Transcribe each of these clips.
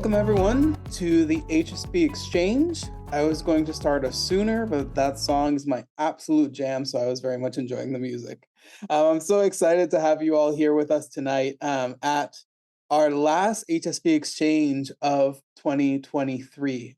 Welcome everyone to the HSP Exchange. I was going to start us sooner, but that song is my absolute jam, so I was very much enjoying the music. I'm so excited to have you all here with us tonight at our last HSP Exchange of 2023.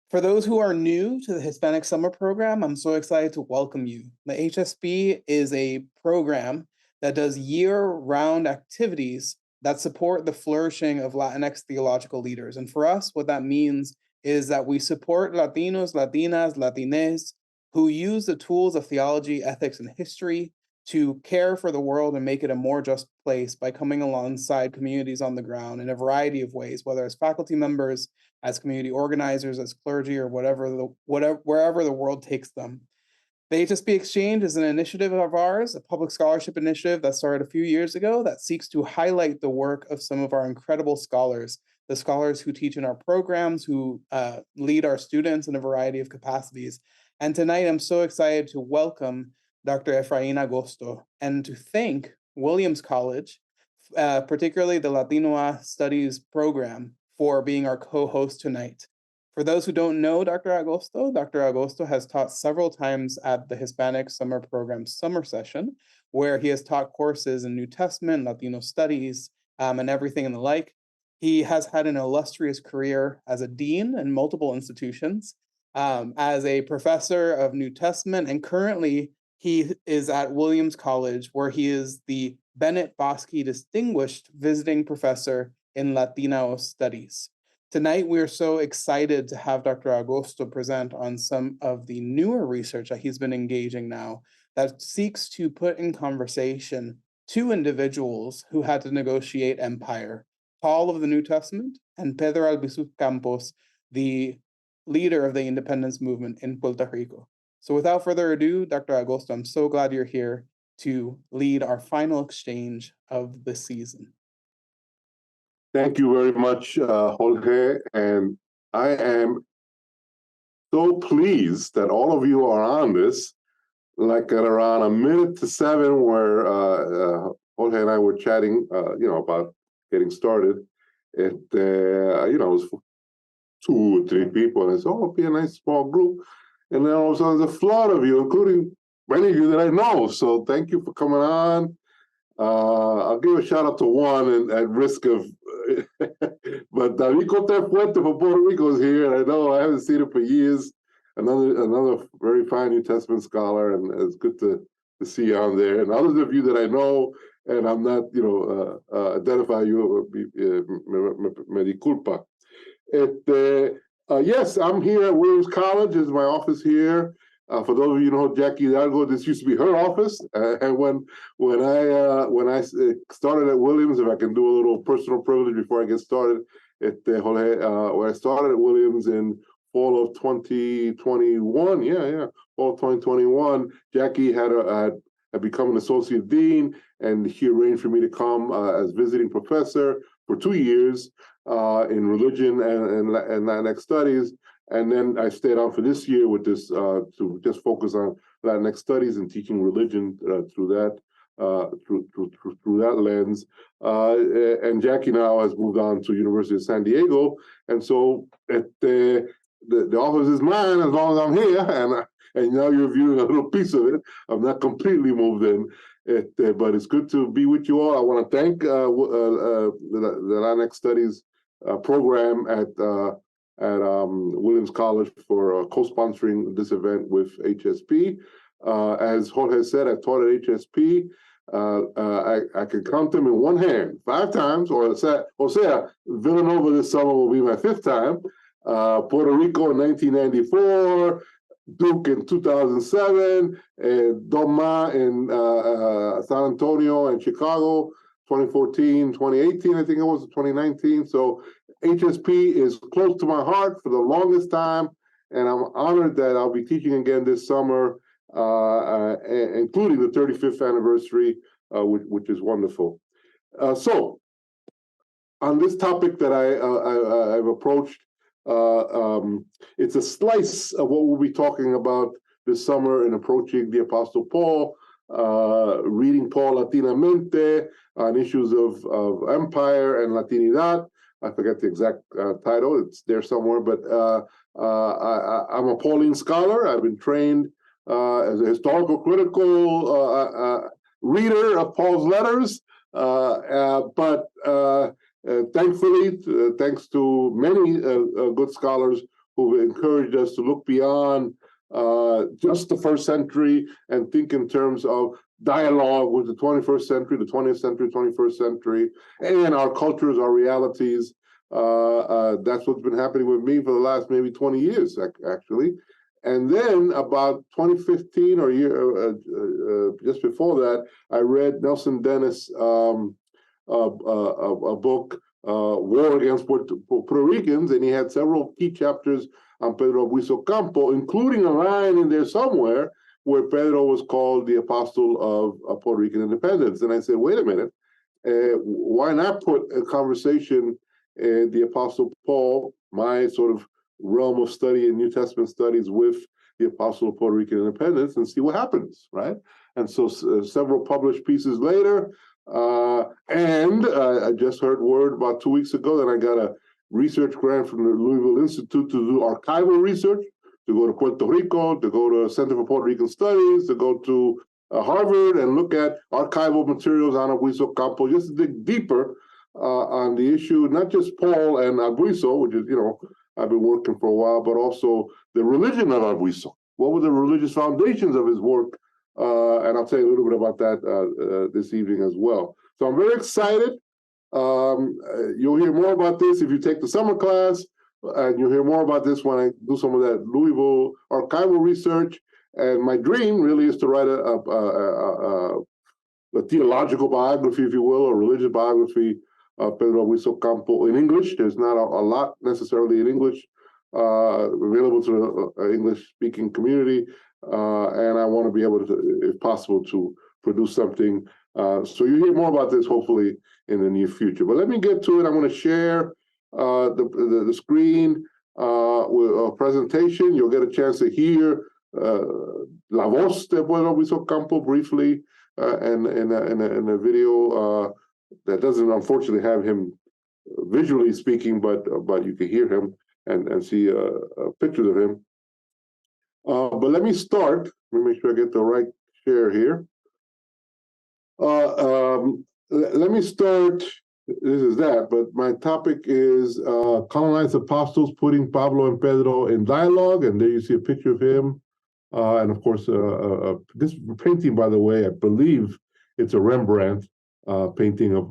For those who are new to the Hispanic Summer Program, I'm so excited to welcome you. The HSP is a program that does year-round activities that support the flourishing of Latinx theological leaders. And for us, what that means is that we support Latinos, Latinas, Latinxs who use the tools of theology, ethics, and history to care for the world and make it a more just place by coming alongside communities on the ground in a variety of ways, whether as faculty members, as community organizers, as clergy, or wherever the world takes them. The HSP Exchange is an initiative of ours, a public scholarship initiative that started a few years ago that seeks to highlight the work of some of our incredible scholars, the scholars who teach in our programs, who lead our students in a variety of capacities. And tonight, I'm so excited to welcome Dr. Efraín Agosto and to thank Williams College, particularly the Latino Studies program, for being our co-host tonight. For those who don't know Dr. Agosto has taught several times at the Hispanic Summer Program Summer Session, where he has taught courses in New Testament, Latino Studies, and everything and the like. He has had an illustrious career as a dean in multiple institutions, as a professor of New Testament, and currently he is at Williams College, where he is the Bennett Boskey Distinguished Visiting Professor in Latino Studies. Tonight, we are so excited to have Dr. Agosto present on some of the newer research that he's been engaging now that seeks to put in conversation two individuals who had to negotiate empire, Paul of the New Testament and Pedro Albizu Campos, the leader of the independence movement in Puerto Rico. So without further ado, Dr. Agosto, I'm so glad you're here to lead our final exchange of the season. Thank you very much, Jorge, and I am so pleased that all of you are on this, like at around 6:45, where Jorge and I were chatting, about getting started. It was 2 or 3 people, and I said, "Oh, it'll be a nice small group," and then all of a sudden, there's a flood of you, including many of you that I know. So thank you for coming on. I'll give a shout out to one, and at risk of, but David Puerto from Puerto Rico is here, and I know I haven't seen him for years. Another very fine New Testament scholar, and it's good to see you on there. And others of you that I know, and I'm not, identify you, me disculpa. Yes, I'm here at Williams College. Is my office here. For those of you who know Jacqueline Hidalgo, this used to be her office. And when I started at Williams, if I can do a little personal privilege before I get started, when I started at Williams in fall of 2021, fall of 2021, Jackie had become an associate dean, and he arranged for me to come as visiting professor for 2 years in religion and Latinx studies. And then I stayed on for this year with this to just focus on Latinx studies and teaching religion through that lens. And Jackie now has moved on to University of San Diego, and so the office is mine as long as I'm here. And now you're viewing a little piece of it. I'm not completely moved in, but it's good to be with you all. I want to thank the Latinx Studies program at Williams College for co-sponsoring this event with HSP. As Jorge said, I taught at HSP. I can count them in one hand 5 times, or Villanova this summer will be my 5th time. Puerto Rico in 1994, Duke in 2007, and Doma in San Antonio and Chicago, 2014, 2018, I think it was 2019. So HSP is close to my heart for the longest time, and I'm honored that I'll be teaching again this summer, including the 35th anniversary, which is wonderful. So, on this topic that I've approached, it's a slice of what we'll be talking about this summer in approaching the Apostle Paul, reading Paul Latinamente on issues of empire and Latinidad, I forget the exact title. It's there somewhere, but I'm a Pauline scholar. I've been trained as a historical critical reader of Paul's letters, but thankfully, thanks to many good scholars who've encouraged us to look beyond just the first century and think in terms of dialogue with the 21st century, the 20th century, 21st century, and our cultures, our realities. That's what's been happening with me for the last maybe 20 years, actually. And then about 2015 or just before that, I read Nelson Dennis' a book, War Against Puerto Ricans, and he had several key chapters on Pedro Abuizo Campo, including a line in there somewhere where Pedro was called the apostle of Puerto Rican independence. And I said, wait a minute, why not put a conversation, the Apostle Paul, my sort of realm of study in New Testament studies, with the apostle of Puerto Rican independence and see what happens, right? And so several published pieces later, and I just heard word about 2 weeks ago that I got a research grant from the Louisville Institute to do archival research, to go to Puerto Rico, to go to Center for Puerto Rican Studies, to go to Hartford and look at archival materials on Abuizo Campo, just to dig deeper on the issue, not just Paul and Abuizo, which is, I've been working for a while, but also the religion of Abuizo. What were the religious foundations of his work? And I'll tell you a little bit about that this evening as well. So I'm very excited. You'll hear more about this if you take the summer class, and you'll hear more about this when I do some of that Louisville archival research. And my dream really is to write a theological biography, if you will, a religious biography of Pedro Abuizo Campo in English. There's not a lot necessarily in English available to the English-speaking community, and I want to be able to, if possible, to produce something. So you hear more about this hopefully in the near future. But let me get to it. I'm going to share the screen with a presentation. You'll get a chance to hear La Voz de Pedro Abuizo Campo briefly, and in a video that doesn't unfortunately have him visually speaking, but you can hear him and see pictures of him. But let me start. Let me make sure I get the right share here. Let me start. This is that, but my topic is colonized apostles putting Pablo and Pedro in dialogue, and there you see a picture of him. And of course, this painting, by the way, I believe it's a Rembrandt painting of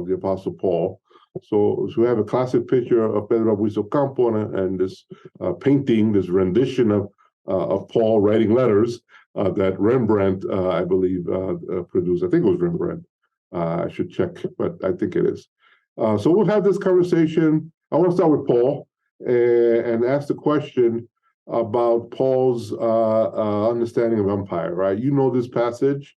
the Apostle Paul. So we have a classic picture of Pedro Abuizo Campo and this painting, this rendition of Paul writing letters that Rembrandt, I believe, produced. I think it was Rembrandt. I should check, but I think it is. So we'll have this conversation. I want to start with Paul and ask the question about Paul's understanding of empire, right? You know this passage.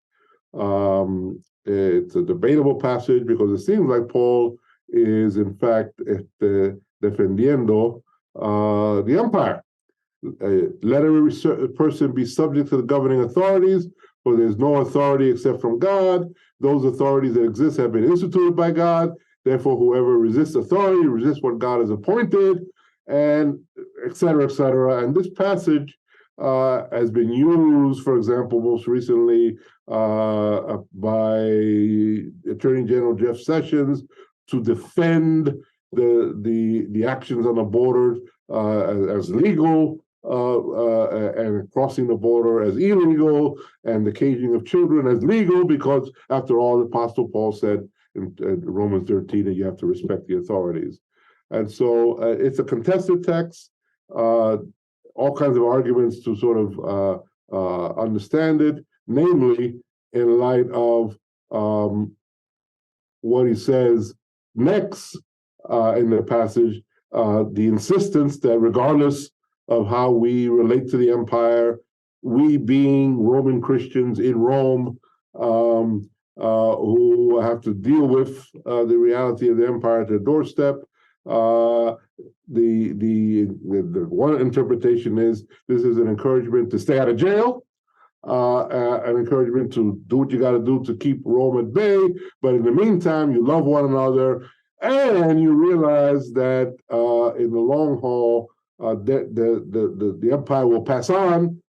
It's a debatable passage because it seems like Paul is, in fact, defendiendo the empire. Let every person be subject to the governing authorities, for there's no authority except from God. Those authorities that exist have been instituted by God. Therefore, whoever resists authority resists what God has appointed, and et cetera, et cetera. And this passage has been used, for example, most recently by Attorney General Jeff Sessions to defend the actions on the border as legal, and crossing the border as illegal, and the caging of children as legal, because after all, the Apostle Paul said in Romans 13 that you have to respect the authorities. And so it's a contested text, all kinds of arguments to sort of understand it, namely in light of what he says next in the passage, the insistence that regardless of how we relate to the empire, we being Roman Christians in Rome, who have to deal with the reality of the empire at their doorstep, the one interpretation is this is an encouragement to stay out of jail, an encouragement to do what you got to do to keep Rome at bay, but in the meantime, you love one another, And you realize that in the long haul, the empire will pass on.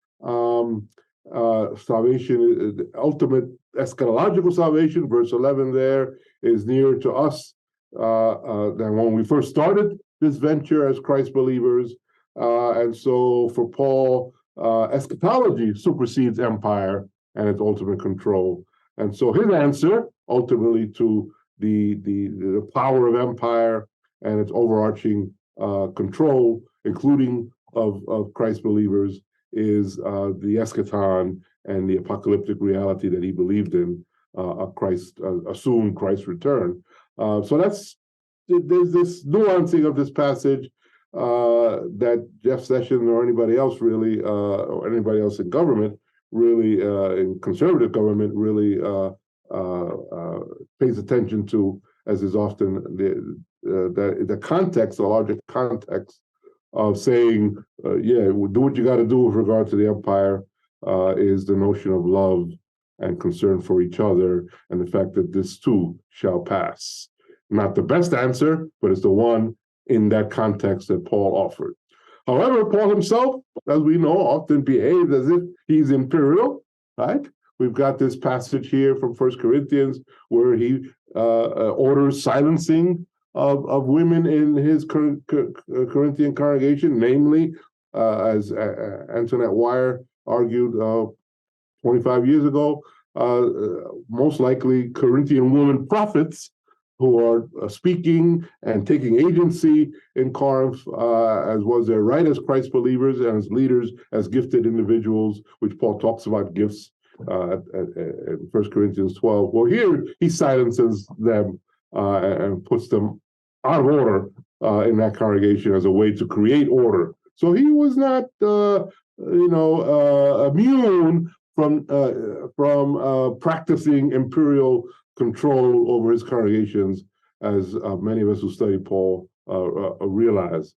Salvation, the ultimate eschatological salvation, verse 11 there, is nearer to us than when we first started this venture as Christ believers. And so for Paul, eschatology supersedes empire and its ultimate control. And so his answer, ultimately, to the power of empire and its overarching control, including of Christ believers, is the eschaton and the apocalyptic reality that he believed in, assumed Christ's return. So there's this nuancing of this passage that Jeff Sessions or anybody else really, or anybody else in government, really, in conservative government, really pays attention to, as is often the context, the larger context of saying, yeah, do what you got to do with regard to the empire, is the notion of love and concern for each other, and the fact that this too shall pass. Not the best answer, but it's the one in that context that Paul offered. However, Paul himself, as we know, often behaves as if he's imperial, right? We've got this passage here from 1 Corinthians where he orders silencing of women in his Corinthian congregation, namely, as Antoinette Weyer argued 25 years ago, most likely Corinthian women prophets who are speaking and taking agency in Corinth, as was their right as Christ believers and as leaders, as gifted individuals, which Paul talks about gifts in 1 Corinthians 12. Well, here he silences them and puts them out of order in that congregation as a way to create order. So he was not, immune from practicing imperial control over his congregations, as many of us who study Paul realize.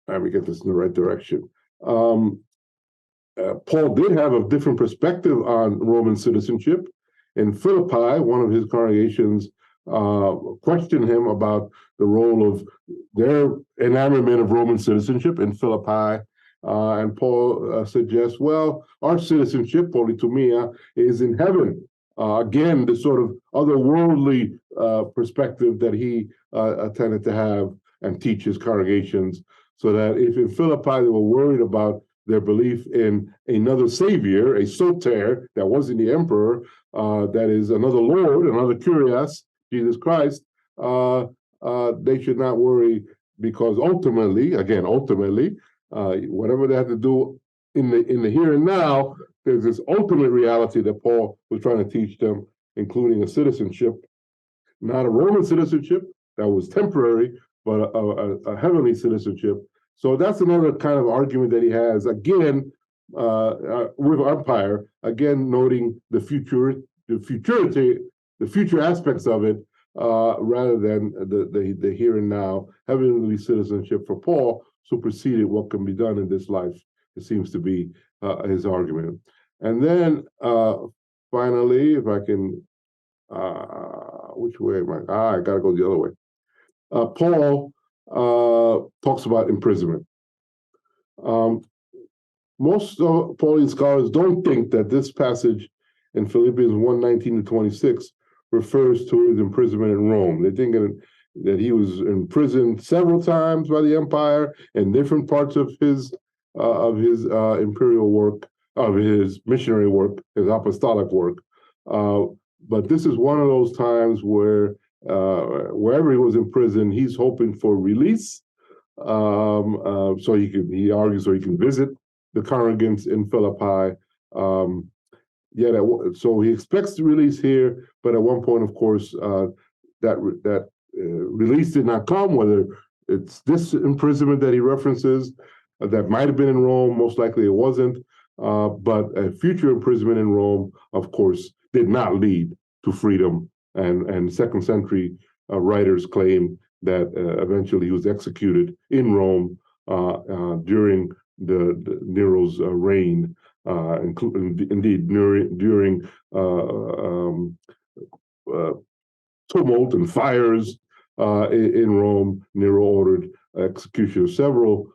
Let me get this in the right direction. Paul did have a different perspective on Roman citizenship. In Philippi, one of his congregations questioned him about the role of their enactment of Roman citizenship in Philippi. And Paul suggests, well, our citizenship, politumia, is in heaven. Again, the sort of otherworldly perspective that he tended to have and teach his congregations, so that if in Philippi they were worried about their belief in another savior, a soter, that wasn't the emperor, that is another Lord, another Kyrios, Jesus Christ, they should not worry, because ultimately, whatever they have to do in the here and now, there's this ultimate reality that Paul was trying to teach them, including a citizenship, not a Roman citizenship that was temporary, but a heavenly citizenship. So that's another kind of argument that he has, again, with empire, again, noting the future aspects of it, rather than the here and now. Heavenly citizenship for Paul superseded what can be done in this life. It seems to be his argument. And then finally, if I can, which way am I? I got to go the other way. Paul talks about imprisonment. Most Pauline scholars don't think that this passage in Philippians 1:19-26 refers to his imprisonment in Rome. They think that he was imprisoned several times by the empire in different parts of his imperial work, of his missionary work, his apostolic work. But this is one of those times where wherever he was in prison, he's hoping for release, so he argues, so he can visit the congregants in Philippi. So he expects the release here, but at one point, of course, that release did not come. Whether it's this imprisonment that he references, that might have been in Rome, most likely it wasn't. But a future imprisonment in Rome, of course, did not lead to freedom. And second century writers claim that eventually he was executed in Rome during the Nero's reign. including indeed during tumult and fires in Rome. Nero ordered execution of several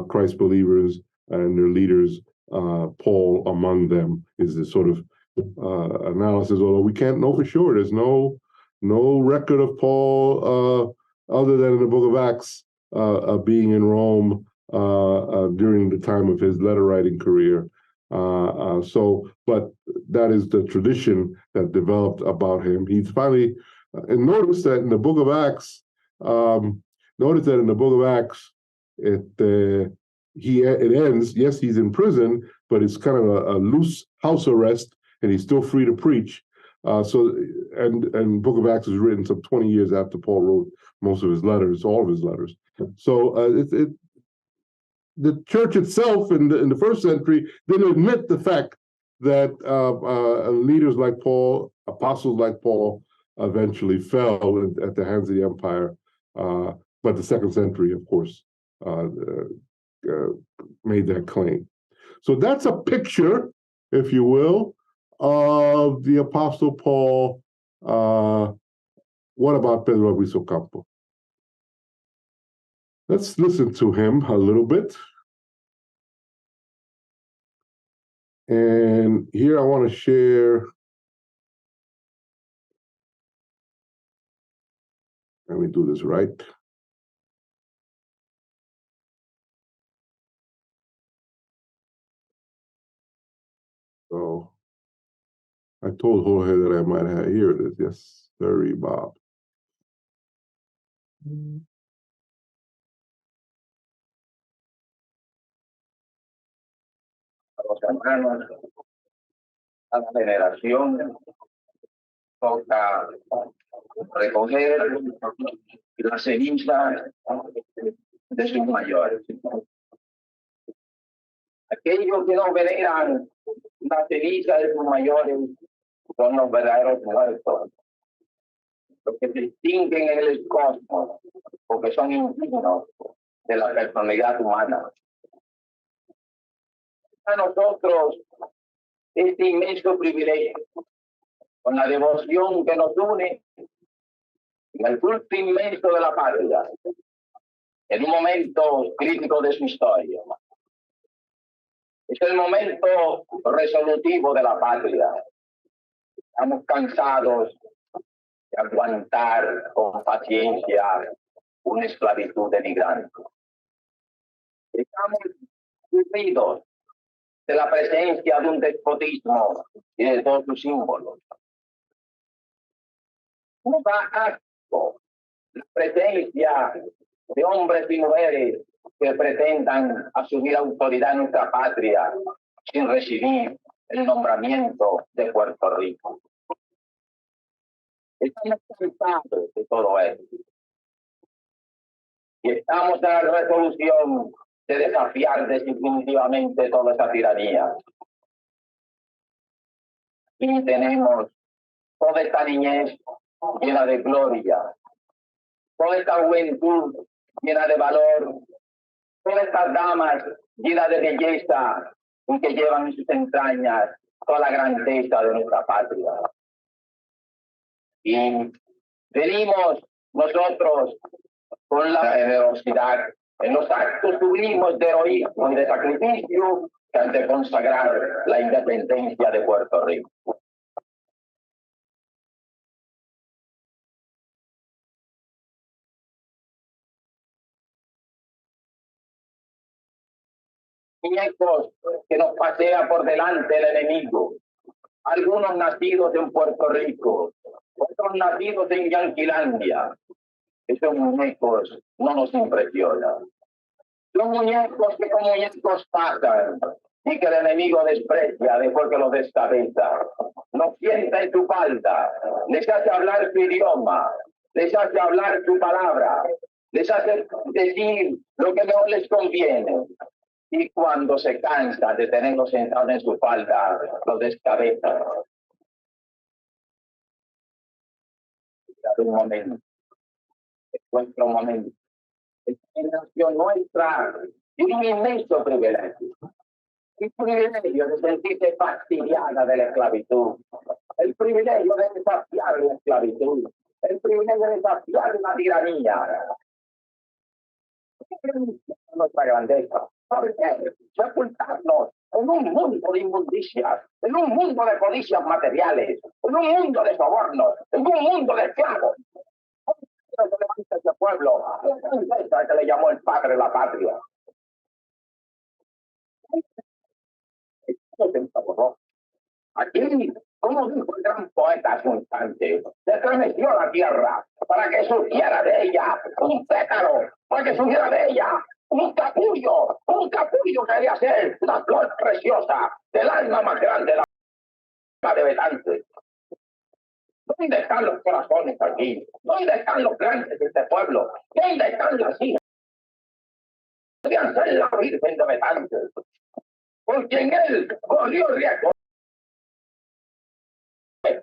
Christ believers and their leaders, Paul among them, is this sort of analysis, although we can't know for sure. There's no record of Paul other than in the book of Acts being in Rome during the time of his letter writing career. But that is the tradition that developed about him. He's finally, and notice that in the book of Acts, it ends. Yes, he's in prison, but it's kind of a loose house arrest, and he's still free to preach. And Book of Acts was written some 20 years after Paul wrote most of his letters, all of his letters. So the church itself in the first century didn't admit the fact that leaders like Paul, apostles like Paul, eventually fell at the hands of the empire. But the second century, of course, made that claim. So that's a picture, if you will, of the Apostle Paul. What about Pedro Albizu Campo? Let's listen to him a little bit. And here I want to share. Let me do this right. So I told Jorge that I might have here it is. Yes, sorry, Bob. Los hermanos, a la generación toca recoger la ceniza de sus mayores. Aquellos que no veneran la ceniza de sus mayores son los verdaderos muertos, los que se distinguen en el cosmos porque son indignos de la personalidad humana. A nosotros este inmenso privilegio, con la devoción que nos une en el culto inmenso de la patria, en un momento crítico de su historia. Es el momento resolutivo de la patria. Estamos cansados de aguantar con paciencia una esclavitud denigrante. Estamos aburridos de la presencia de un despotismo y de todos sus símbolos. Nos da asco la presencia de hombres y mujeres que pretendan asumir autoridad en nuestra patria sin recibir el nombramiento de Puerto Rico. Estamos cansados de todo esto. Y estamos en la resolución de desafiar definitivamente toda esa tiranía. Y tenemos toda esta niñez llena de gloria, toda esta juventud llena de valor, todas estas damas llenas de belleza y que llevan en sus entrañas toda la grandeza de nuestra patria. Y venimos nosotros con la generosidad en los actos sublimes de heroísmo y de sacrificio que han de consagrar la independencia de Puerto Rico. Muñecos que nos pasea por delante el enemigo, algunos nacidos en Puerto Rico, otros nacidos en Yanquilandia. Esos muñecos no nos impresionan. Son muñecos que como muñecos pasan y que el enemigo desprecia después que los descabeza. Los sienta en su falda, les hace hablar su idioma, les hace hablar su palabra, les hace decir lo que no les conviene. Y cuando se cansa de tenerlos sentados en su falda, los descabeza. Un momento. Es nuestro momento. Esta generación nuestra tiene un inmenso privilegio. El privilegio de sentirse fastidiada de la esclavitud. El privilegio de desafiar la esclavitud. El privilegio de desafiar la tiranía. Nuestra grandeza. ¿Por qué? Sepultarnos en un mundo de inmundicias, en un mundo de codicias materiales, en un mundo de sobornos, en un mundo de esclavos. Se levanta ese pueblo, la grandeza que le llamó el padre la patria. Aquí, como dijo el gran poeta hace un instante, se estremeció la tierra para que surgiera de ella un pétalo, para que surgiera de ella un capullo que quería ser la flor preciosa del alma más grande, la de Betante. ¿Dónde están los corazones aquí? ¿Dónde están los grandes de este pueblo? ¿Dónde están las hijas? Podrían ser la Virgen de Betante, con quien él corrió el riesgo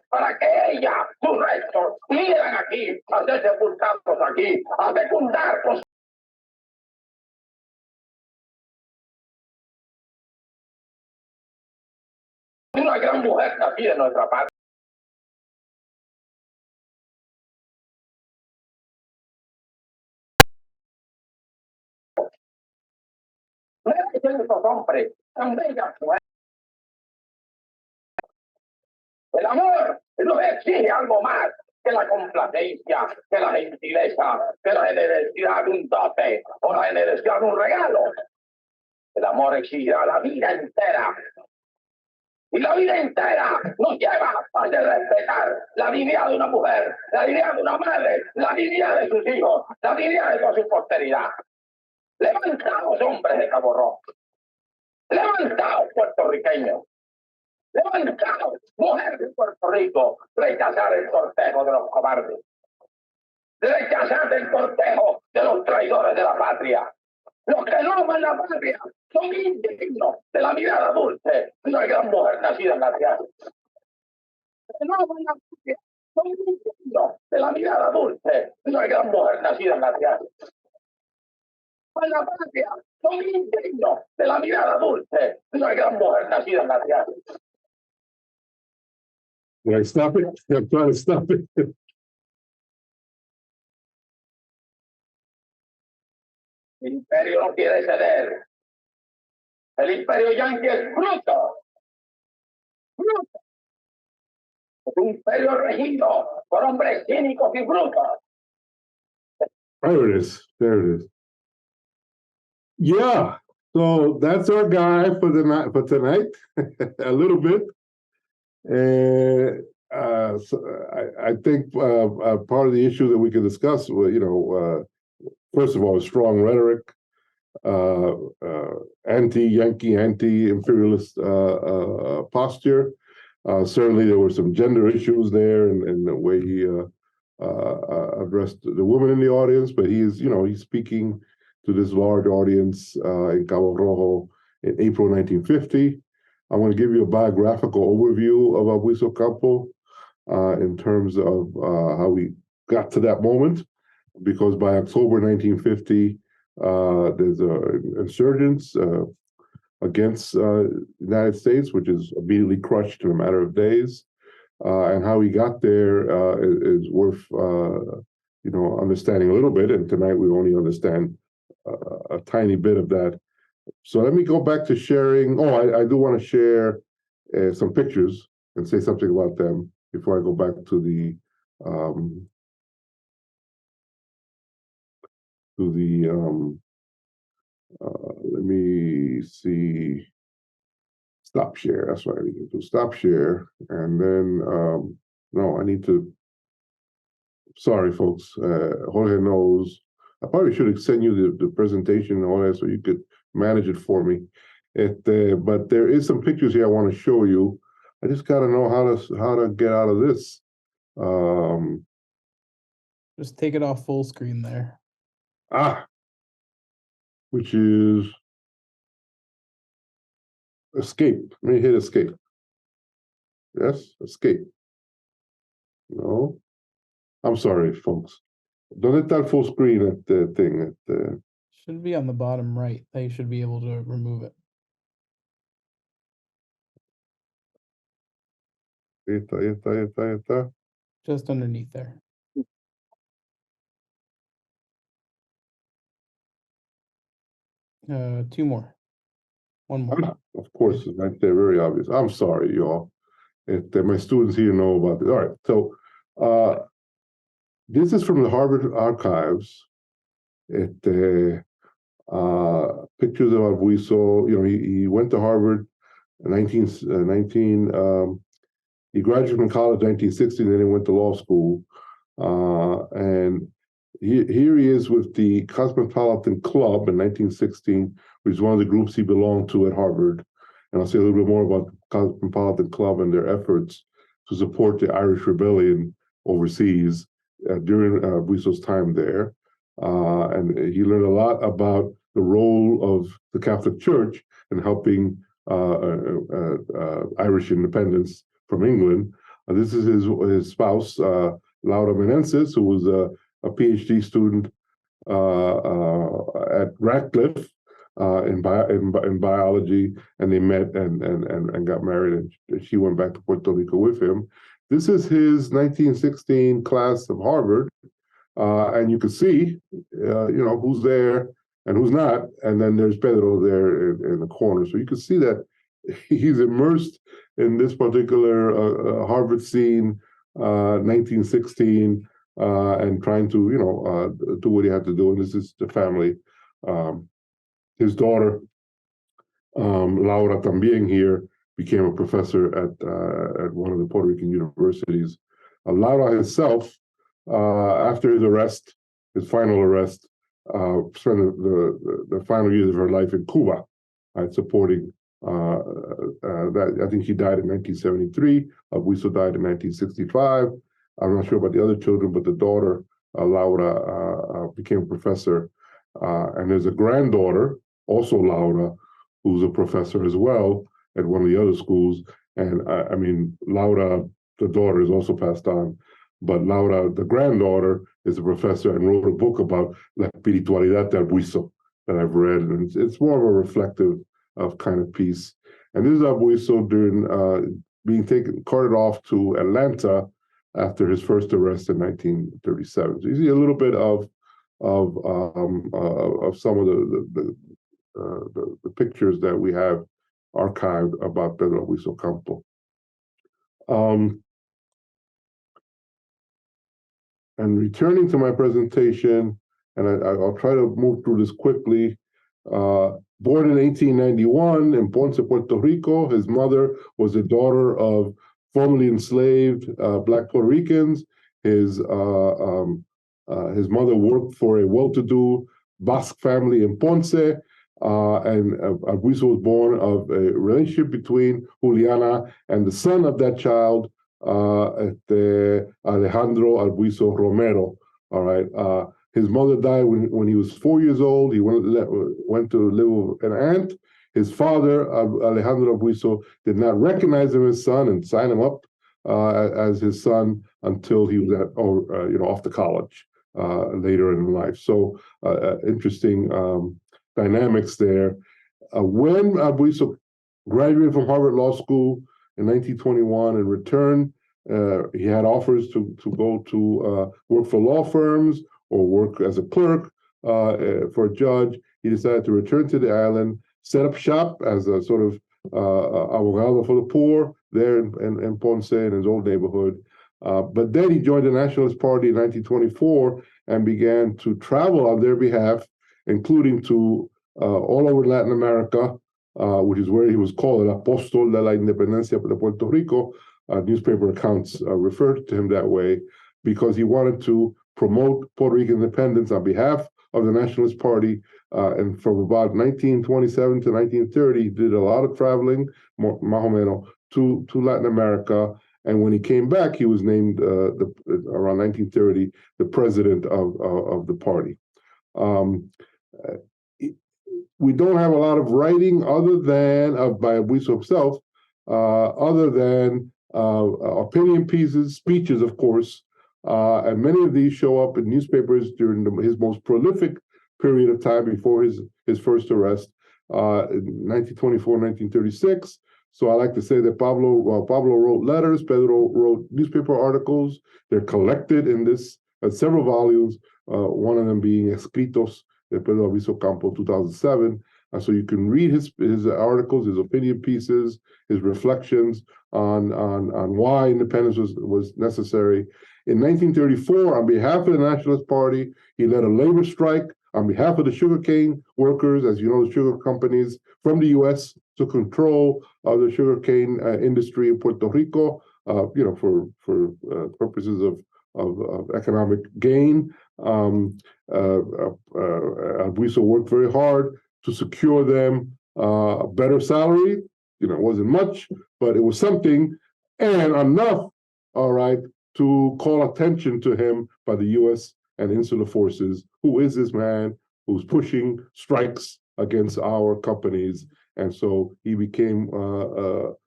para que ella, sus restos, vinieran aquí a ser sepultados aquí, a fecundar con una gran mujer nacida en nuestra patria. Merecen estos hombres tan bellas mujeres. El amor nos exige algo más que la complacencia, que la gentileza, que la generosidad de un dote o la generosidad de un regalo. El amor exigirá la vida entera. Y la vida entera nos lleva a respetar la dignidad de una mujer, la dignidad de una madre, la dignidad de sus hijos, la dignidad de toda su posteridad. Levantaos, hombres de Cabo Rojo. Levantaos, puertorriqueños. Levantaos, mujeres de Puerto Rico. Rechazar el cortejo de los cobardes. Rechazar el cortejo de los traidores de la patria. Los que no aman la patria son indignos de la mirada dulce de una gran mujer nacida en la tierra. Los que no aman la patria son indignos de la mirada dulce de una gran mujer nacida en la tierra. La patria son indignos de la mirada dulce de una gran mujer nacida en la tierra. Did I stop it? I'm trying to stop it. El imperio no quiere ceder. El imperio yanqui es fruto. Es un imperio regido por hombres cínicos y brutos. There it is. There it is. Yeah. So that's our guy for the night, for tonight. A little bit. So I think part of the issue that we could discuss, first of all, strong rhetoric, anti-Yankee, anti-imperialist posture. Certainly, there were some gender issues there, and the way he addressed the women in the audience. But he's speaking to this large audience in Cabo Rojo in April 1950. I'm going to give you a biographical overview of Abuso Campo in terms of how we got to that moment, because by October 1950, there's an insurgence against the United States, which is immediately crushed in a matter of days. And how he got there is worth understanding a little bit. And tonight we only understand a tiny bit of that. So let me go back to sharing. Oh, I do want to share some pictures and say something about them before I go back to the let me see, stop share. That's what I need to do. Stop share. And then, no, I need to, sorry, folks. Jorge knows. I probably should have sent you the presentation and all that so you could manage it for me. But there is some pictures here I want to show you. I just got to know how to get out of this. Just take it off full screen there. Which is escape. Let me hit escape. Yes, escape. No, I'm sorry, folks. Don't hit that full screen at the thing. Should be on the bottom right. They should be able to remove it. Ahí está. Just underneath there. Two more. One more. Of course, it's right there, very obvious. I'm sorry, y'all. My students here know about this. All right, so this is from the Harvard archives. Pictures of Albuizo. You know, he went to Harvard in he graduated from college in 1960, and then he went to law school. And here he is with the Cosmopolitan Club in 1916, which is one of the groups he belonged to at Harvard. And I'll say a little bit more about the Cosmopolitan Club and their efforts to support the Irish Rebellion overseas during Buiso's time there. And he learned a lot about the role of the Catholic Church in helping Irish independence from England. This is his spouse, Laura Menenses, who was a PhD student at Radcliffe in biology, and they met and got married, and she went back to Puerto Rico with him. This is his 1916 class of Harvard, and you can see, you know, who's there and who's not, and then there's Pedro there in the corner. So you can see that he's immersed in this particular Harvard scene, 1916, and trying to, you know, do what he had to do. And this is the family. His daughter, Laura, también here, became a professor at one of the Puerto Rican universities. Laura herself, after his arrest, his final arrest, spent the final years of her life in Cuba, supporting that. I think she died in 1973. Buiso died in 1965. I'm not sure about the other children, but the daughter, Laura, became a professor. And there's a granddaughter, also Laura, who's a professor as well at one of the other schools. And I mean, Laura, the daughter, is also passed on. But Laura, the granddaughter, is a professor and wrote a book about La Espiritualidad del Buiso that I've read. And it's more of a reflective of kind of piece. And this is Buiso during being carted off to Atlanta after his first arrest in 1937. So you see a little bit of some of the pictures that we have archived about Pedro Buiso Campo. And returning to my presentation, and I'll try to move through this quickly. Born in 1891 in Ponce, Puerto Rico, his mother was the daughter of formerly enslaved Black Puerto Ricans. His mother worked for a well-to-do Basque family in Ponce, and Buiso was born of a relationship between Juliana and the son of that child, Alejandro Albuiso Romero. All right. His mother died when he was 4 years old. He went to live with an aunt. His father, Alejandro Albuiso, did not recognize him as his son and sign him up as his son until he was off to college later in life. So interesting dynamics there. When Albuiso graduated from Harvard Law School in 1921 and returned, he had offers to go to work for law firms or work as a clerk for a judge. He decided to return to the island, set up shop as a sort of abogado for the poor there in Ponce, in his old neighborhood. But then he joined the Nationalist Party in 1924 and began to travel on their behalf, including to all over Latin America, which is where he was called El Apóstol de la Independencia de Puerto Rico. Newspaper accounts referred to him that way because he wanted to promote Puerto Rican independence on behalf of the Nationalist Party. And from about 1927 to 1930, he did a lot of traveling, más o menos, to Latin America. And when he came back, he was named, around 1930, the president of the party. We don't have a lot of writing other than by Buiso himself, other than opinion pieces, speeches, of course, and many of these show up in newspapers during his most prolific period of time before his first arrest, in 1924, 1936. So I like to say that Pablo wrote letters, Pedro wrote newspaper articles. They're collected in this several volumes, one of them being Escritos de Pedro Albizu Campo, 2007. So you can read his articles, his opinion pieces, his reflections on why independence was necessary. In 1934, on behalf of the Nationalist Party, he led a labor strike on behalf of the sugarcane workers, as you know, the sugar companies from the U.S. took control of the sugarcane industry in Puerto Rico, for purposes of economic gain. Albizu worked very hard to secure them a better salary. It wasn't much, but it was something, and enough, all right, to call attention to him by the U.S. and insular forces. Who is this man who's pushing strikes against our companies? And so he became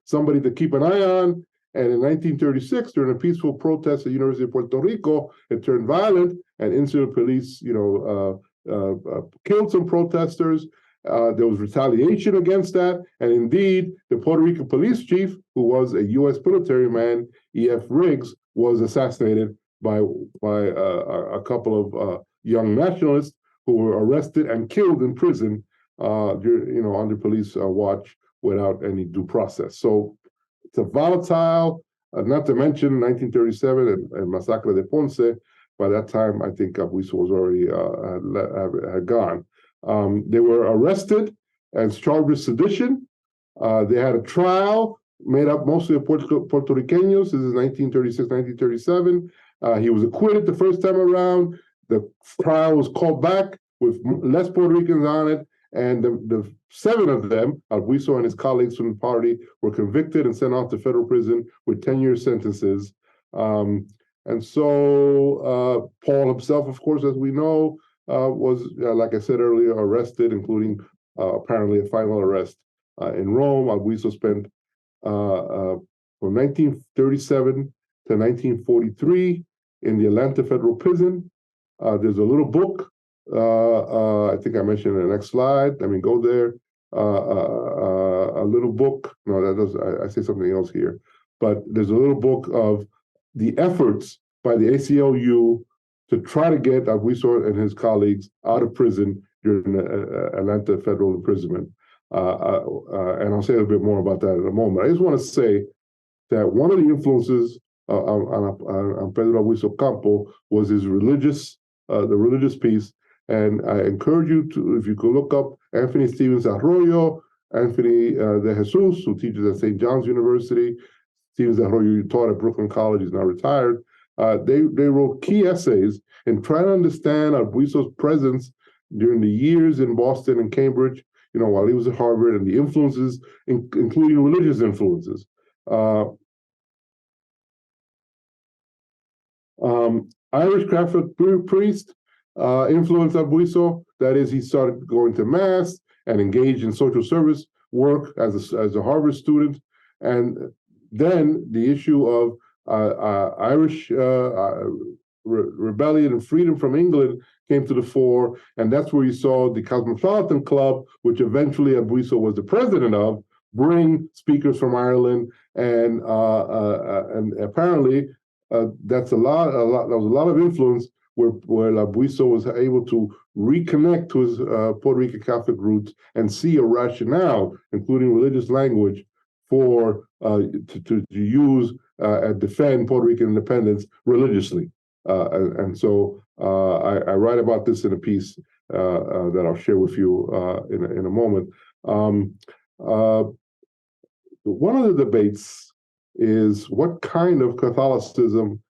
somebody to keep an eye on. And in 1936, during a peaceful protest at the University of Puerto Rico, it turned violent, and insular police, killed some protesters. There was retaliation against that, and indeed, the Puerto Rican police chief, who was a U.S. military man, E.F. Riggs, was assassinated by a couple of young nationalists who were arrested and killed in prison, under police watch without any due process. So it's a volatile, not to mention 1937 and Massacre de Ponce. By that time, I think Albizu was already had gone. They were arrested and charged with sedition. They had a trial made up mostly of Puerto Ricanos. This is 1936, 1937. He was acquitted the first time around. The trial was called back with less Puerto Ricans on it. And the 7 of them, Albizu and his colleagues from the party, were convicted and sent off to federal prison with 10-year sentences. And so Paul himself, of course, as we know, was, like I said earlier, arrested, including apparently a final arrest in Rome. Albizu spent from 1937 to 1943 in the Atlanta Federal Prison. There's a little book, I think I mentioned in the next slide. I mean, go there. A little book. No, that does. I say something else here. But there's a little book of the efforts by the ACLU to try to get Albizu and his colleagues out of prison during the Atlanta federal imprisonment. And I'll say a little bit more about that in a moment. I just want to say that one of the influences on Pedro Albizu Campo was his the religious piece. And I encourage you to, if you could look up Anthony Stevens Arroyo, Anthony de Jesus, who teaches at St. John's University. Stevens Arroyo taught at Brooklyn College, is now retired. They wrote key essays in trying to understand Albizu's presence during the years in Boston and Cambridge, while he was at Harvard, and the influences, including religious influences. Irish Catholic priest influenced Albizu. That is, he started going to mass and engaged in social service work as a Harvard student. And then the issue of Irish rebellion and freedom from England came to the fore, and that's where you saw the Cosmopolitan Club, which eventually Albizu was the president of, bring speakers from Ireland, and apparently that's there was a lot of influence where Albizu was able to reconnect to his Puerto Rican Catholic roots and see a rationale, including religious language, for to use and defend Puerto Rican independence religiously. And so I write about this in a piece that I'll share with you in a moment. One of the debates is what kind of Catholicism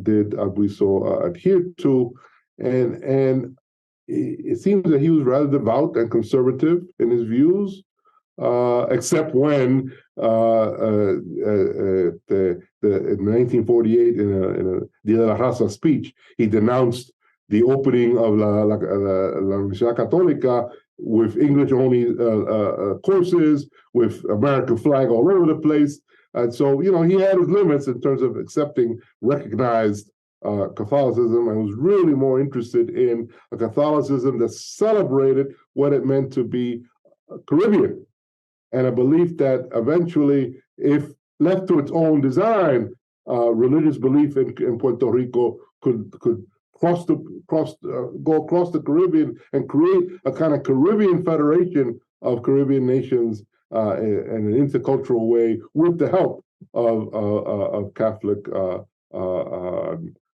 did Albizu adhere to, and it seems that he was rather devout and conservative in his views, except when in 1948 in a Dia de la Raza speech, he denounced the opening of la Universidad Católica with English-only courses, with American flag all over the place. And so, he had his limits in terms of accepting recognized Catholicism, and was really more interested in a Catholicism that celebrated what it meant to be Caribbean. and a belief that eventually, if left to its own design, religious belief in Puerto Rico could go across the Caribbean and create a kind of Caribbean federation of Caribbean nations in an intercultural way with the help of Catholic,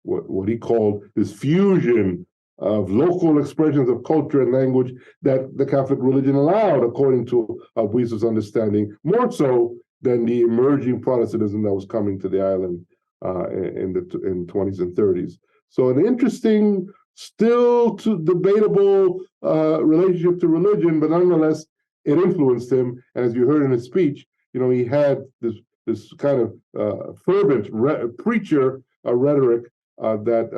what he called this fusion of local expressions of culture and language that the Catholic religion allowed, according to Abuiso's understanding, more so than the emerging Protestantism that was coming to the island in the 20s and 30s. So an interesting, still debatable relationship to religion, but nonetheless, it influenced him. And as you heard in his speech, he had this kind of fervent preacher rhetoric that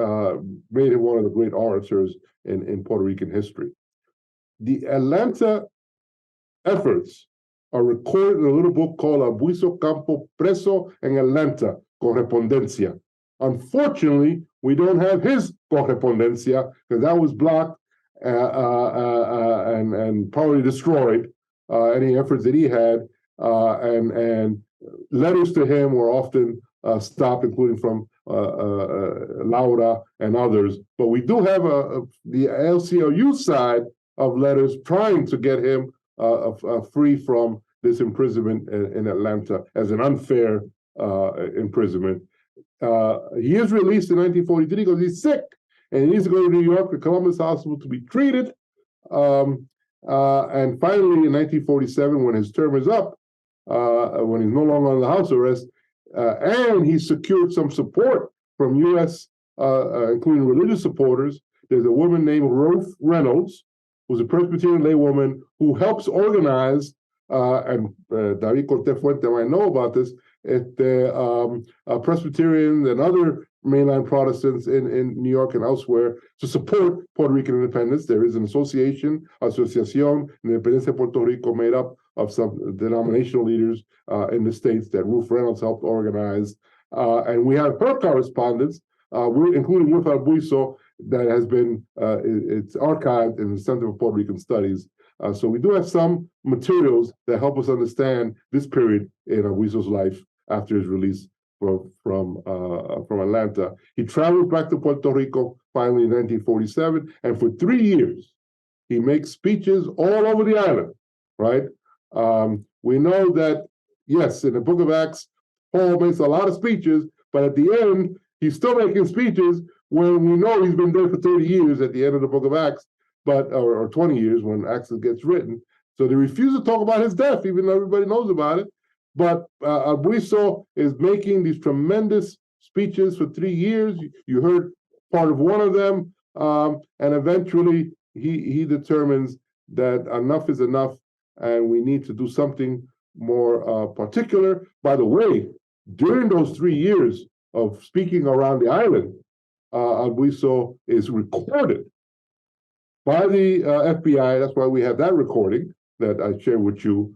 made him one of the great orators in Puerto Rican history. The Atlanta efforts are recorded in a little book called Abuiso Campo Preso en Atlanta, Correspondencia. Unfortunately, we don't have his correspondencia because that was blocked and probably destroyed, any efforts that he had, and letters to him were often stopped, including from Laura and others. But we do have the LCLU side of letters trying to get him free from this imprisonment in Atlanta as an unfair imprisonment. He is released in 1943 because he's sick and he needs to go to New York, the Columbus Hospital, to be treated. And finally, in 1947, when his term is up, when he's no longer under house arrest, and he secured some support from U.S., including religious supporters. There's a woman named Ruth Reynolds, who's a Presbyterian laywoman who helps organize, and David Corte Fuente might know about this, Presbyterians and other mainline Protestants in New York and elsewhere to support Puerto Rican independence. There is an association, Asociación de Independencia de Puerto Rico, made up of some denominational leaders in the states that Ruth Reynolds helped organize. And we have her correspondence, including with Abuiso, that has been it's archived in the Center for Puerto Rican Studies. So we do have some materials that help us understand this period in Abuiso's life after his release from Atlanta. He traveled back to Puerto Rico finally in 1947, and for 3 years, he makes speeches all over the island, right? We know that, yes, in the book of Acts, Paul makes a lot of speeches, but at the end, he's still making speeches when we know he's been there for 30 years at the end of the book of Acts, or 20 years when Acts gets written. So they refuse to talk about his death, even though everybody knows about it. But Abuiso is making these tremendous speeches for 3 years. You heard part of one of them, and eventually he determines that enough is enough, and we need to do something more particular. By the way, during those 3 years of speaking around the island, Abuiso is recorded by the FBI. That's why we have that recording that I share with you.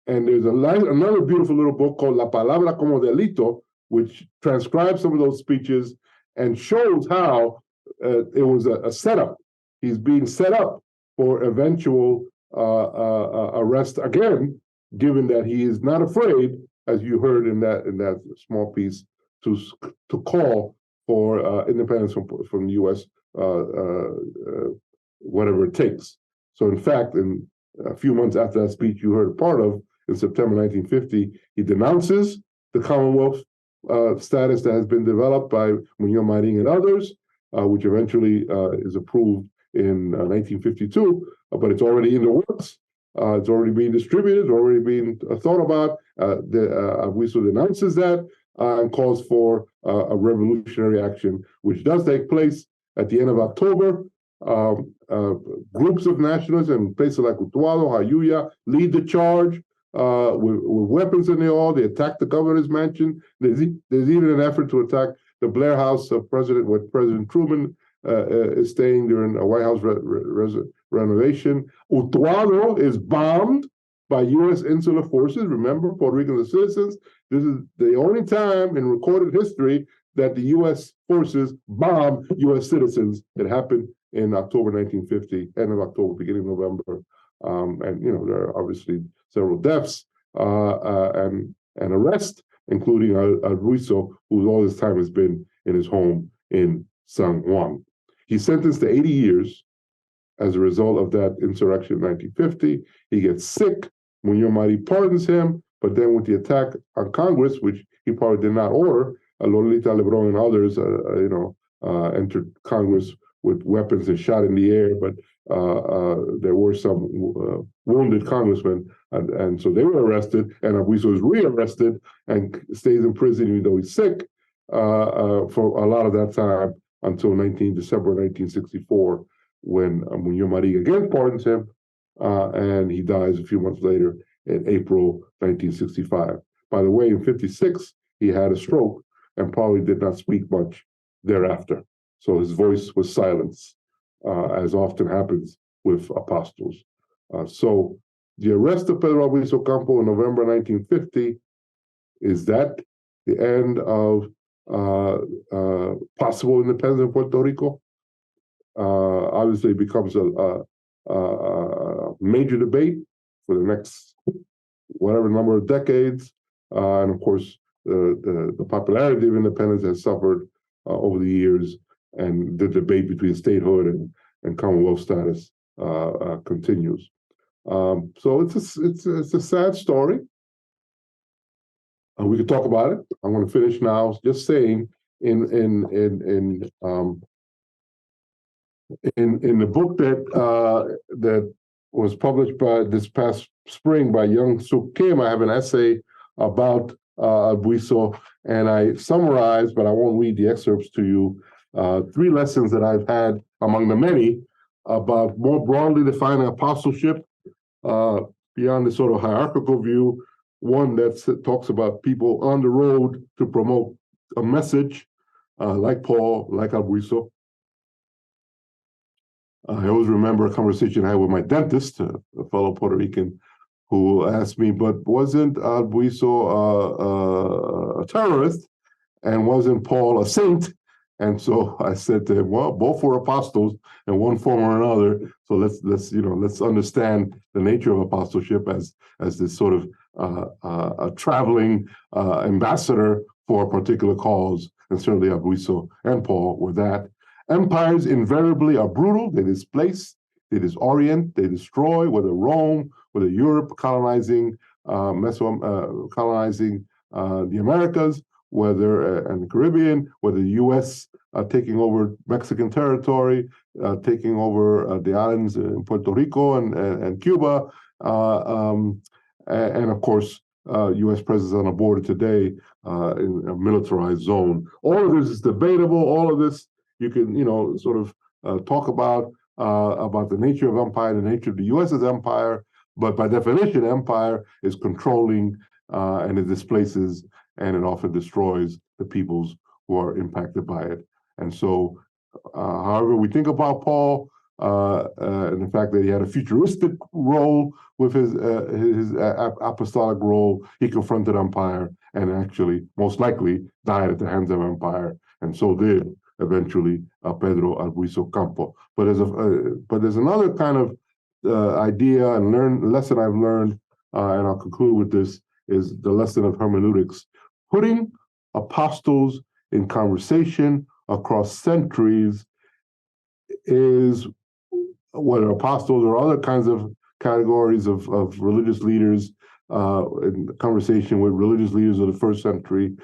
And there's another beautiful little book called La Palabra como Delito, which transcribes some of those speeches and shows how it was a setup. He's being set up for eventual arrest again, given that he is not afraid, as you heard in that small piece, to call for independence from the U.S., whatever it takes. So in fact, in a few months after that speech you heard a part of, in September 1950, he denounces the Commonwealth status that has been developed by Muñoz Marín and others, which eventually is approved in 1952, but it's already in the works. It's already being distributed, already being thought about. Abuiso denounces that and calls for a revolutionary action, which does take place at the end of October. Groups of nationalists in places like Utuado, Jayuya lead the charge with weapons in the all. They attack the governor's mansion. There's even an effort to attack the Blair House of where President Truman is staying during a White House renovation. Utuado is bombed by U.S. insular forces. Remember, Puerto Ricans are citizens. This is the only time in recorded history that the U.S. forces bomb U.S. citizens. It happened in October 1950, end of October, beginning of November And there are obviously several deaths and arrests, including Aguiso, who all this time has been in his home in San Juan. He's sentenced to 80 years as a result of that insurrection in 1950. He gets sick. Muñoz Marín pardons him, but then with the attack on Congress, which he probably did not order, Lolita Lebrón and others, entered Congress with weapons and shot in the air, but there were some wounded congressmen, and so they were arrested, and Aguiso is rearrested and stays in prison even though he's sick for a lot of that time until December 1964, when Muñoz Marín again pardons him, and he dies a few months later in April 1965. By the way, in 56, he had a stroke and probably did not speak much thereafter. So his voice was silenced, as often happens with apostles. So the arrest of Pedro Aguiso Campo in November 1950, is that the end of possible independence in Puerto Rico? Obviously, it becomes a major debate for the next whatever number of decades. And of course, the popularity of independence has suffered over the years, and the debate between statehood and Commonwealth status continues. So it's a sad story. We could talk about it. I'm going to finish now just saying in the book that was published by this past spring by Young Suk Kim, I have an essay about Aguiso, and I summarize, but I won't read the excerpts to you, 3 lessons that I've had among the many about more broadly defining apostleship beyond the sort of hierarchical view. One that talks about people on the road to promote a message, like Paul, like Aguiso. I always remember a conversation I had with my dentist, a fellow Puerto Rican, who asked me, but wasn't Aguiso a terrorist, and wasn't Paul a saint? And so I said to him, well, both were apostles in one form or another. So let's understand the nature of apostleship as this sort of a traveling ambassador for a particular cause, and certainly Aguiso and Paul were that. Empires invariably are brutal. They displace, they disorient, they destroy, whether Rome, whether Europe colonizing colonizing the Americas, whether and the Caribbean, whether the U.S. Taking over Mexican territory, taking over the islands in Puerto Rico and Cuba, and of course, U.S. presence on the border today in a militarized zone. All of this is debatable. All of this you can, sort of talk about the nature of empire, the nature of the U.S. as empire. But by definition, empire is controlling, and it displaces, and it often destroys the peoples who are impacted by it. And so, however we think about Paul, and the fact that he had a futuristic role with his apostolic role, he confronted empire and actually, most likely, died at the hands of empire, and so did eventually Pedro Aguiso Campo. But there's another kind of idea and lesson I've learned, and I'll conclude with this, is the lesson of hermeneutics. Putting apostles in conversation across centuries is, whether apostles or other kinds of categories of religious leaders, in conversation with religious leaders of the first century,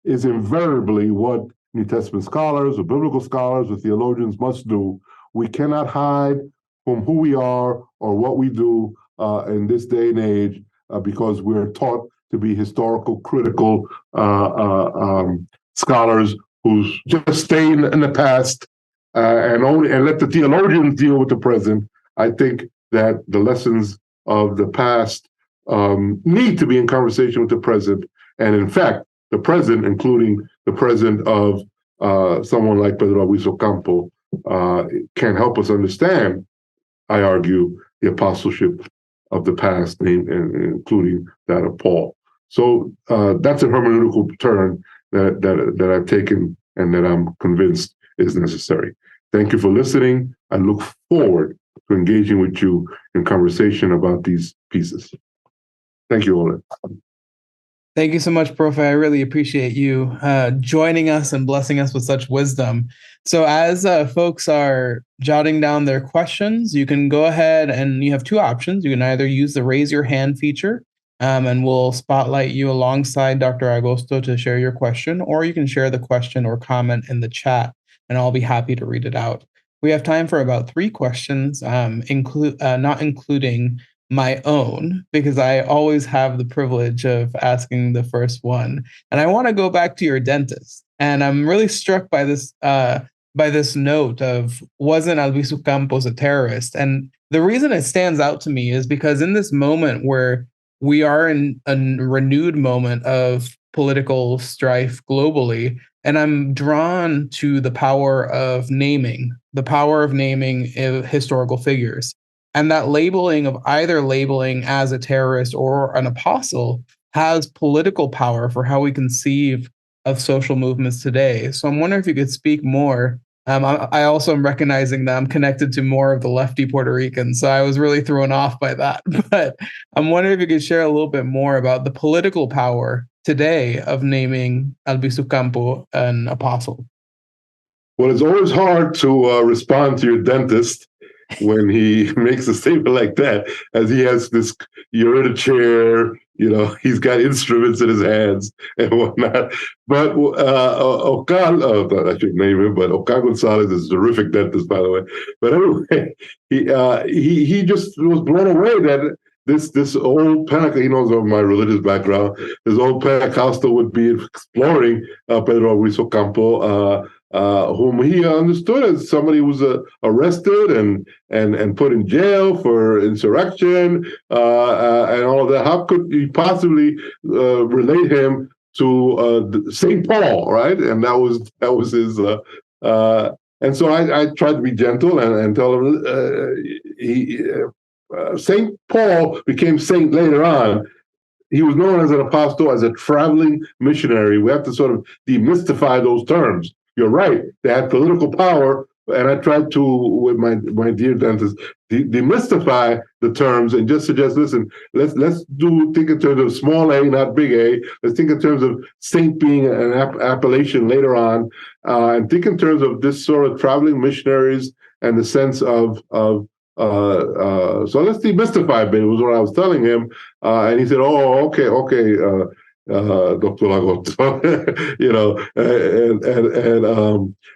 is invariably what New Testament scholars or biblical scholars or theologians must do. We cannot hide from who we are or what we do in this day and age, because we're taught to be historical, critical scholars who just stay in the past and let the theologians deal with the present. I think that the lessons of the past need to be in conversation with the present, and in fact, the present, including the present of someone like Pedro Aguiso Campo, can help us understand, I argue, the apostleship of the past, including that of Paul. So that's a hermeneutical turn that I've taken and that I'm convinced is necessary. Thank you for listening. I look forward engaging with you in conversation about these pieces. Thank you, Ole. Thank you so much, Prof. I really appreciate you joining us and blessing us with such wisdom. So as folks are jotting down their questions, you can go ahead and you have two options. You can either use the raise your hand feature and we'll spotlight you alongside Dr. Agosto to share your question, or you can share the question or comment in the chat and I'll be happy to read it out. We have time for about 3 questions, not including my own, because I always have the privilege of asking the first one. And I want to go back to your dentist. And I'm really struck by this note of, wasn't Albizu Campos a terrorist? And the reason it stands out to me is because in this moment where we are in a renewed moment of political strife globally, and I'm drawn to the power of naming historical figures. And that labeling of either labeling as a terrorist or an apostle has political power for how we conceive of social movements today. So I'm wondering if you could speak more. I also am recognizing that I'm connected to more of the lefty Puerto Ricans, so I was really thrown off by that. But I'm wondering if you could share a little bit more about the political power today of naming Albizu Campo an apostle. Well, it's always hard to respond to your dentist when he makes a statement like that, as he has this, you're in a chair, he's got instruments in his hands and whatnot. But I should name him, but Ocar Gonzalez is a terrific dentist, by the way. But anyway, he just was blown away that this old Pentecostal, he knows of my religious background, this old Pentecostal would be exploring Pedro Albizu Campo, whom he understood as somebody who was arrested and put in jail for insurrection and all of that. How could you possibly relate him to St. Paul, right? And that was his. And so I tried to be gentle and tell him St. Paul became saint later on. He was known as an apostle, as a traveling missionary. We have to sort of demystify those terms. You're right. They had political power, and I tried to, with my dear dentist, demystify the terms and just suggest, listen, let's think in terms of small a, not big A. Let's think in terms of saint being an appellation later on, and think in terms of this sort of traveling missionaries and the sense of so let's demystify a bit, was what I was telling him. And he said, oh, okay, Dr. Agosto,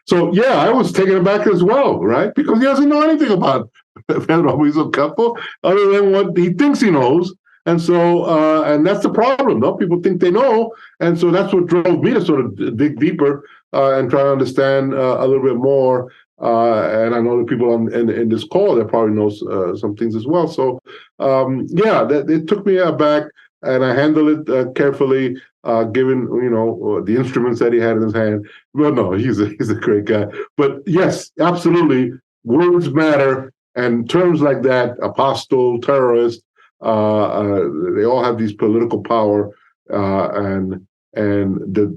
so yeah, I was taken aback as well, right? Because he doesn't know anything about Pedro Albizu Campo other than what he thinks he knows. And so, and that's the problem, no? People think they know. And so that's what drove me to sort of dig deeper and try to understand a little bit more. And I know the people in this call that probably knows some things as well. So, it took me aback, and I handled it carefully, given the instruments that he had in his hand. Well, no, he's a great guy. But yes, absolutely, words matter, and terms like that, apostle, terrorist, they all have these political power, and the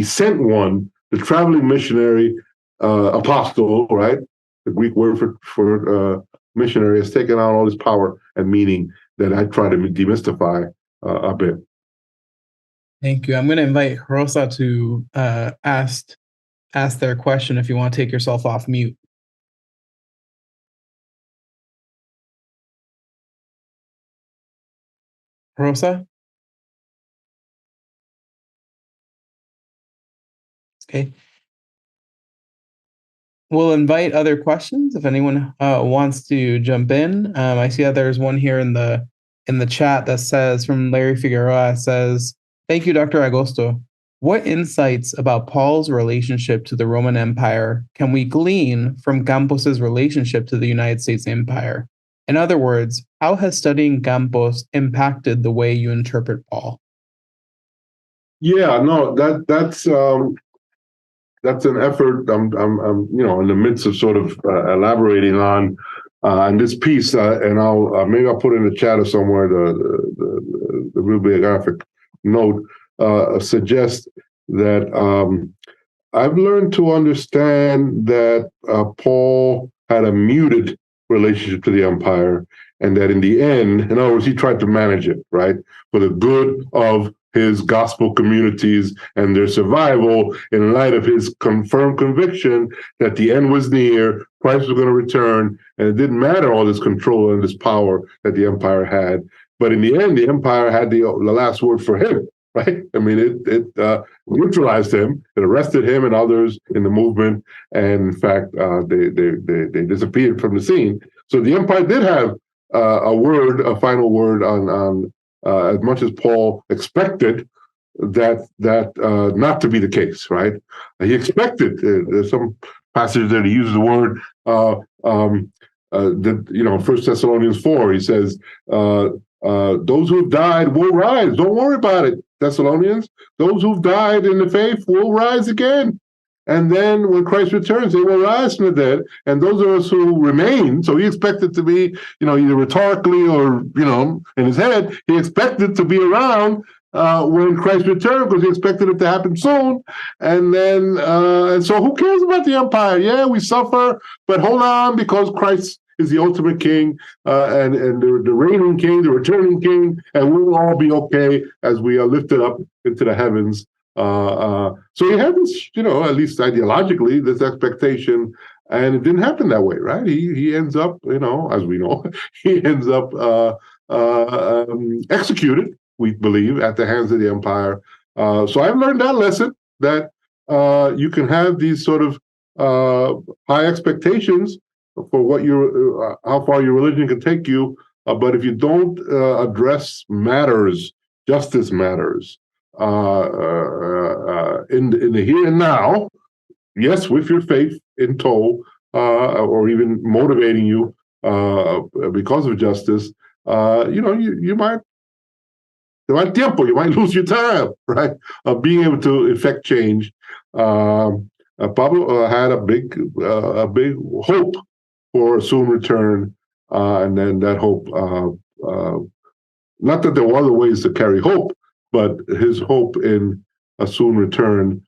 sent one, the traveling missionary. Apostle, right? The Greek word for missionary has taken on all this power and meaning that I try to demystify a bit. Thank you. I'm going to invite Rosa to ask their question if you want to take yourself off mute. Rosa? Okay. We'll invite other questions if anyone wants to jump in. I see that there's one here in the chat that says, from Larry Figueroa, says, thank you, Dr. Agosto. What insights about Paul's relationship to the Roman Empire can we glean from Campos's relationship to the United States Empire? In other words, how has studying Campos impacted the way you interpret Paul? Yeah, no, that's an effort I'm in the midst of sort of elaborating on in this piece, and I'll maybe I'll put in the chat or somewhere the bibliographic note suggests that I've learned to understand that Paul had a muted relationship to the empire, and that in the end, in other words, he tried to manage it, right, for the good of his gospel communities and their survival in light of his confirmed conviction that the end was near, Christ was going to return, and it didn't matter all this control and this power that the empire had. But in the end, the empire had the last word for him, right? I mean, it neutralized him, it arrested him and others in the movement, and in fact, they disappeared from the scene. So the empire did have a final word on as much as Paul expected that not to be the case, right? He expected. There's some passage that he uses the word that 1 Thessalonians 4. He says, "Those who've died will rise. Don't worry about it, Thessalonians. Those who've died in the faith will rise again." And then when Christ returns, they will rise from the dead. And those of us who remain, so he expected to be, either rhetorically or, in his head, he expected to be around when Christ returned because he expected it to happen soon. And then, and so who cares about the empire? Yeah, we suffer, but hold on, because Christ is the ultimate king and the reigning king, the returning king, and we'll all be okay as we are lifted up into the heavens. So he had this, at least ideologically, this expectation, and it didn't happen that way, right? He ends up, as we know, he ends up executed, we believe, at the hands of the empire. So I've learned that lesson, that you can have these sort of high expectations for what how far your religion can take you, but if you don't address matters, justice matters, in the here and now, yes, with your faith in tow, or even motivating you because of justice, you might lose your time, right, of being able to effect change. Pablo had a big hope for a soon return, and then that hope, not that there were other ways to carry hope, but his hope in a soon return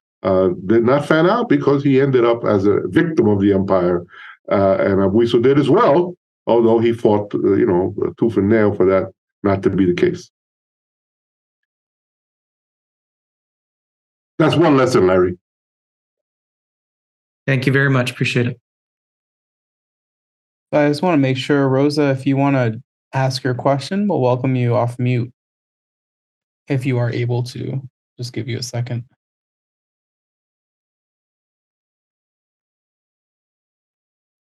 did not fan out because he ended up as a victim of the empire, and Abuiso did as well, although he fought, tooth and nail for that not to be the case. That's one lesson, Larry. Thank you very much. Appreciate it. I just want to make sure, Rosa, if you want to ask your question, we'll welcome you off mute. If you are able to, just give you a second.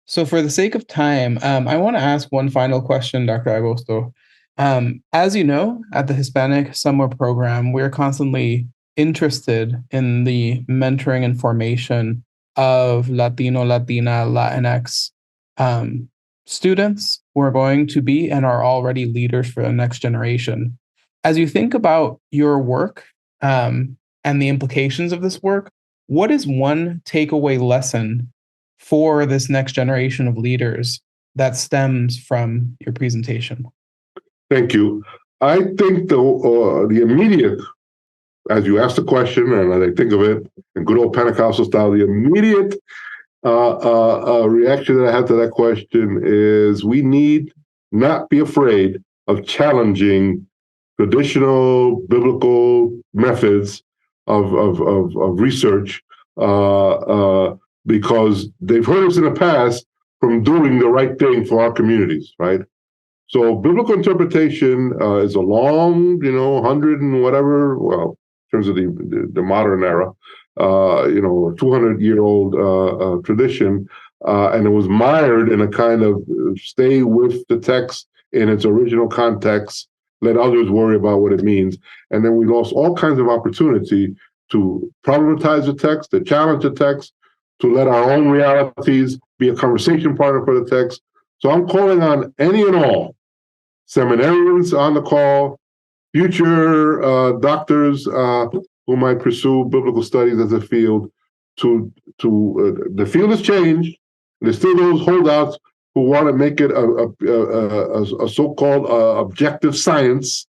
So for the sake of time, I want to ask one final question, Dr. Agosto. As you know, at the Hispanic Summer Program, we're constantly interested in the mentoring and formation of Latino, Latina, Latinx students who are going to be and are already leaders for the next generation. As you think about your work and the implications of this work, what is one takeaway lesson for this next generation of leaders that stems from your presentation? Thank you. I think the immediate, as you asked the question, and as I think of it in good old Pentecostal style, the immediate reaction that I have to that question is we need not be afraid of challenging traditional biblical methods of research because they've hurt us in the past from doing the right thing for our communities, right? So biblical interpretation is a long, 100 and whatever, well, in terms of the modern era, 200-year-old tradition, and it was mired in a kind of stay with the text in its original context, let others worry about what it means. And then we lost all kinds of opportunity to problematize the text, to challenge the text, to let our own realities be a conversation partner for the text. So I'm calling on any and all seminarians on the call, future doctors who might pursue biblical studies as a field, the field has changed. There's still those holdouts who want to make it a so-called objective science,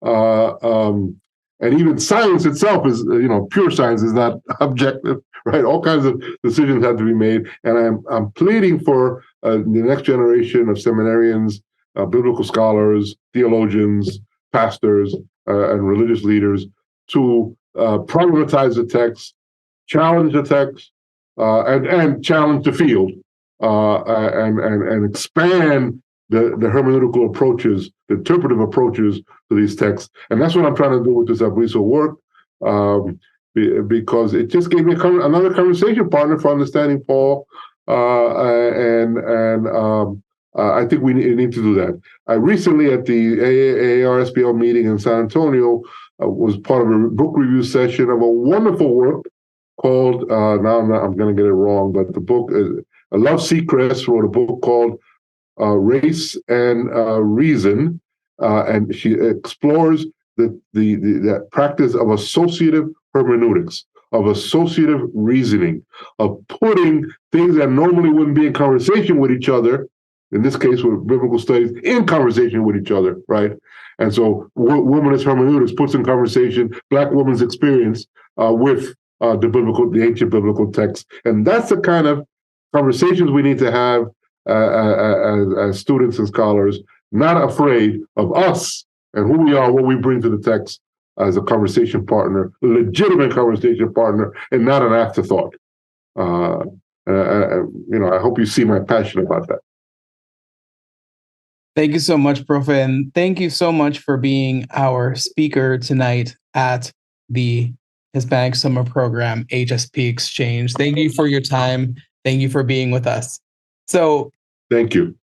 and even science itself is, pure science is not objective, right? All kinds of decisions have to be made, and I'm pleading for the next generation of seminarians, biblical scholars, theologians, pastors, and religious leaders to problematize the text, challenge the text, and challenge the field, and expand the hermeneutical approaches, the interpretive approaches to these texts. And that's what I'm trying to do with this Abriso work, because it just gave me another conversation partner for understanding Paul, I think we need to do that. I recently, at the AARSPL meeting in San Antonio, was part of a book review session of a wonderful work called, now I'm going to get it wrong, but the book, Love Seacrest wrote a book called Race and Reason, and she explores the practice of associative hermeneutics, of associative reasoning, of putting things that normally wouldn't be in conversation with each other, in this case with biblical studies, in conversation with each other, right? And so womanist hermeneutics puts in conversation Black woman's experience with the ancient biblical text. And that's the kind of conversations we need to have as students and scholars, not afraid of us and who we are, what we bring to the text as a conversation partner, a legitimate conversation partner, and not an afterthought. I hope you see my passion about that. Thank you so much, Profe, and thank you so much for being our speaker tonight at the Hispanic Summer Program, HSP Exchange. Thank you for your time. Thank you for being with us. So, thank you.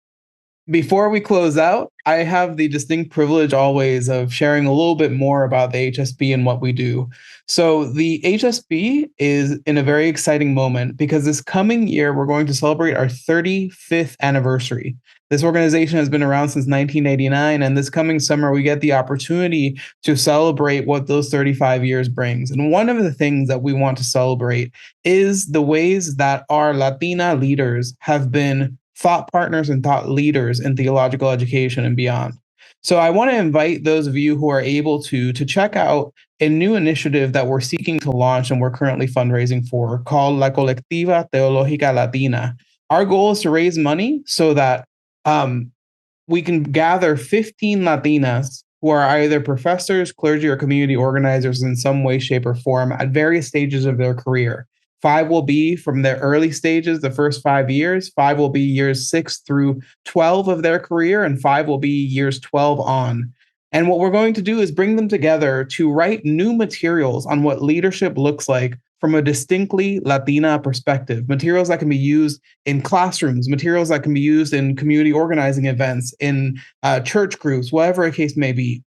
Before we close out, I have the distinct privilege always of sharing a little bit more about the HSP and what we do. So the HSP is in a very exciting moment because this coming year, we're going to celebrate our 35th anniversary. This organization has been around since 1989, and this coming summer, we get the opportunity to celebrate what those 35 years brings. And one of the things that we want to celebrate is the ways that our Latina leaders have been thought partners and thought leaders in theological education and beyond. So I want to invite those of you who are able to check out a new initiative that we're seeking to launch and we're currently fundraising for, called La Colectiva Theological Latina. Our goal is to raise money so that we can gather 15 Latinas who are either professors, clergy, or community organizers in some way, shape, or form at various stages of their career. 5 will be from their early stages, the first 5 years. 5 will be years 6 through 12 of their career, and 5 will be years 12 on. And what we're going to do is bring them together to write new materials on what leadership looks like from a distinctly Latina perspective, materials that can be used in classrooms, materials that can be used in community organizing events, in church groups, whatever a case may be.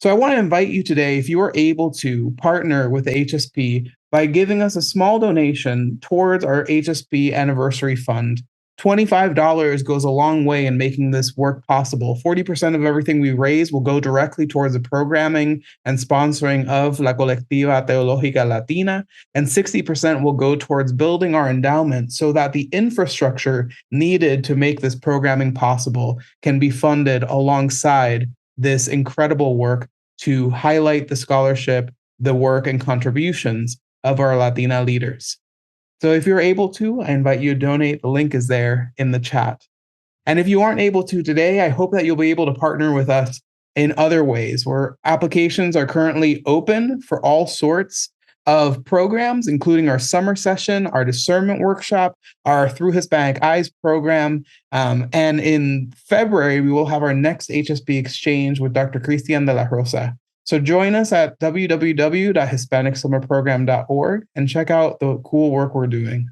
So I want to invite you today, if you are able to, partner with the HSP by giving us a small donation towards our HSP Anniversary Fund. $25 goes a long way in making this work possible. 40% of everything we raise will go directly towards the programming and sponsoring of La Colectiva Theological Latina, and 60% will go towards building our endowment so that the infrastructure needed to make this programming possible can be funded alongside this incredible work to highlight the scholarship, the work, and contributions of our Latina leaders. So if you're able to, I invite you to donate. The link is there in the chat. And if you aren't able to today, I hope that you'll be able to partner with us in other ways, where applications are currently open for all sorts of programs, including our summer session, our discernment workshop, our Through Hispanic Eyes program. And in February, we will have our next HSP Exchange with Dr. Cristian de la Rosa. So join us at www.hispanicsummerprogram.org and check out the cool work we're doing.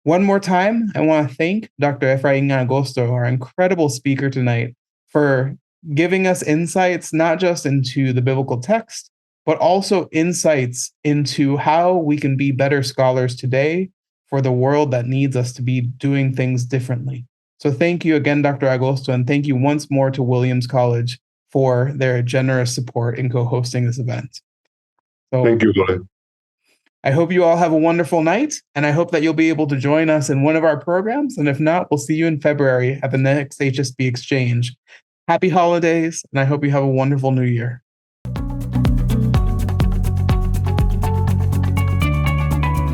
One more time, I want to thank Dr. Efraín Agosto, our incredible speaker tonight, for giving us insights not just into the biblical text, but also insights into how we can be better scholars today for the world that needs us to be doing things differently. So thank you again, Dr. Agosto, and thank you once more to Williams College for their generous support in co-hosting this event. So, thank you, Dole. I hope you all have a wonderful night, and I hope that you'll be able to join us in one of our programs. And if not, we'll see you in February at the next HSP Exchange. Happy holidays, and I hope you have a wonderful new year.